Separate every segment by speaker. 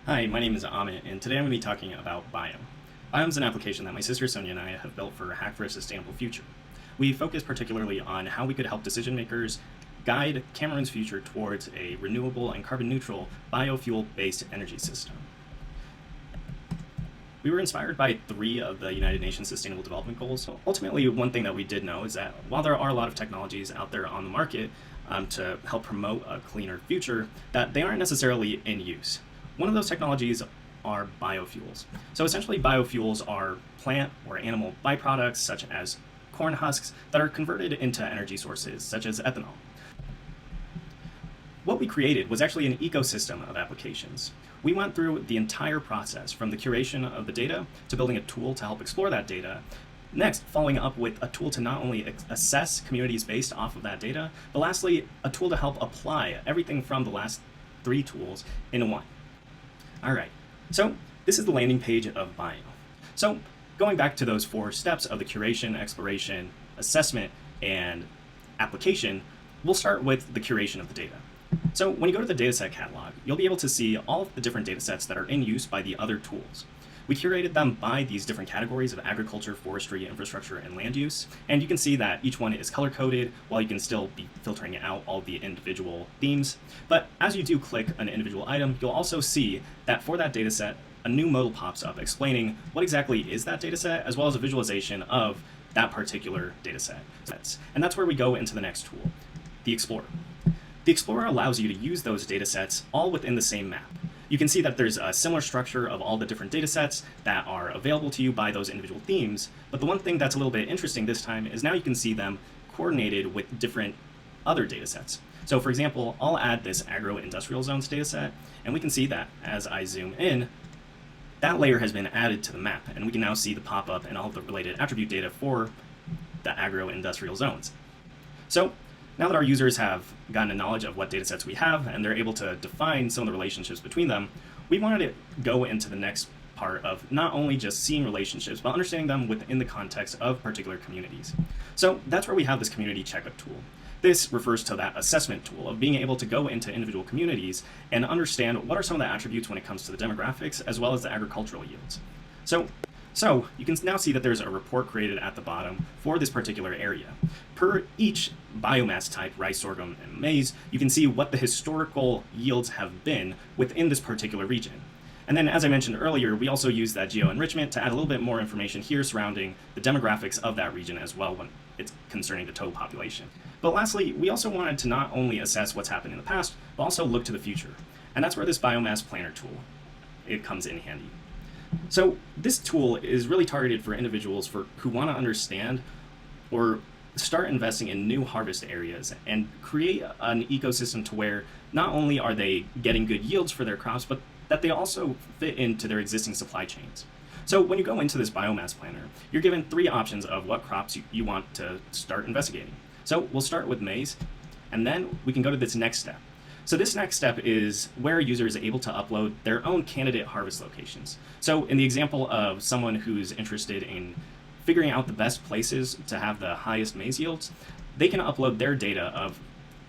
Speaker 1: Hi, my name is Amit, and today I'm going to be talking about Biome. Biome is an application that my sister Sonia and I have built for Hack for a Sustainable Future. We focus particularly on how we could help decision makers guide Cameroon's future towards a renewable and carbon neutral biofuel-based energy system. We were inspired by 3 of the United Nations Sustainable Development Goals. Ultimately, one thing that we did know is that while there are a lot of technologies out there on the market to help promote a cleaner future, that they aren't necessarily in use. One of those technologies are biofuels. So essentially, biofuels are plant or animal byproducts such as corn husks that are converted into energy sources such as ethanol. What we created was actually an ecosystem of applications. We went through the entire process from the curation of the data to building a tool to help explore that data. Next, following up with a tool to not only assess communities based off of that data, but lastly, a tool to help apply everything from the last 3 tools into one. All right, so this is the landing page of Biome. So going back to those 4 steps of the curation, exploration, assessment, and application, we'll start with the curation of the data. So when you go to the dataset catalog, you'll be able to see all of the different datasets that are in use by the other tools. We curated them by these different categories of agriculture, forestry, infrastructure, and land use, and you can see that each one is color-coded while you can still be filtering out all the individual themes. But as you do click an individual item, you'll also see that for that dataset, a new modal pops up explaining what exactly is that dataset, as well as a visualization of that particular dataset. And that's where we go into the next tool, the Explorer. The Explorer allows you to use those datasets all within the same map. You can see that there's a similar structure of all the different datasets that are available to you by those individual themes, but the one thing that's a little bit interesting this time is now you can see them coordinated with different other datasets. So for example, I'll add this agro-industrial zones dataset, and we can see that as I zoom in, that layer has been added to the map, and we can now see the pop-up and all of the related attribute data for the agro-industrial zones. So now that our users have gotten a knowledge of what datasets we have and they're able to define some of the relationships between them, we wanted to go into the next part of not only just seeing relationships, but understanding them within the context of particular communities. So that's where we have this community checkup tool. This refers to that assessment tool of being able to go into individual communities and understand what are some of the attributes when it comes to the demographics as well as the agricultural yields. So you can now see that there's a report created at the bottom for this particular area. Per each biomass type, rice, sorghum, and maize, you can see what the historical yields have been within this particular region. And then, as I mentioned earlier, we also use that geo-enrichment to add a little bit more information here surrounding the demographics of that region as well when it's concerning the total population. But lastly, we also wanted to not only assess what's happened in the past, but also look to the future. And that's where this biomass planner tool, it comes in handy. So this tool is really targeted for individuals who want to understand or start investing in new harvest areas and create an ecosystem to where not only are they getting good yields for their crops, but that they also fit into their existing supply chains. So when you go into this biomass planner, you're given 3 options of what crops you want to start investigating. So we'll start with maize, and then we can go to this next step. So this next step is where a user is able to upload their own candidate harvest locations. So in the example of someone who's interested in figuring out the best places to have the highest maize yields, they can upload their data of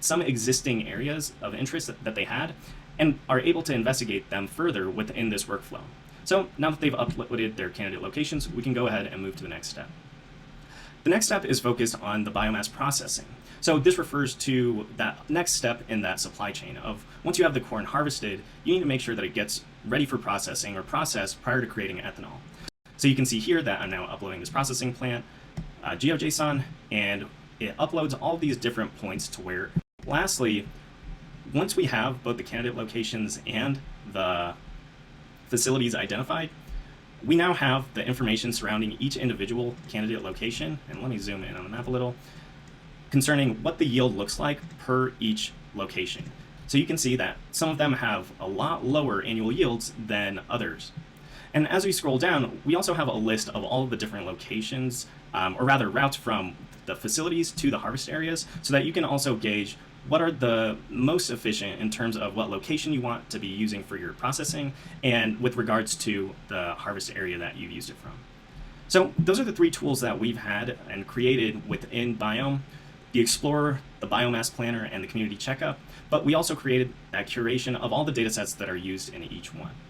Speaker 1: some existing areas of interest that they had and are able to investigate them further within this workflow. So now that they've uploaded their candidate locations, we can go ahead and move to the next step. The next step is focused on the biomass processing. So this refers to that next step in that supply chain of once you have the corn harvested, you need to make sure that it gets ready for processing or processed prior to creating ethanol. So you can see here that I'm now uploading this processing plant, GeoJSON, and it uploads all these different points to where, lastly, once we have both the candidate locations and the facilities identified, we now have the information surrounding each individual candidate location, and let me zoom in on the map a little, concerning what the yield looks like per each location. So you can see that some of them have a lot lower annual yields than others. And as we scroll down, we also have a list of all of the different locations, or rather routes from the facilities to the harvest areas, so that you can also gauge what are the most efficient in terms of what location you want to be using for your processing and with regards to the harvest area that you've used it from. So those are the 3 tools that we've had and created within Biome: the Explorer, the Biomass Planner, and the Community Checkup, but we also created that curation of all the datasets that are used in each one.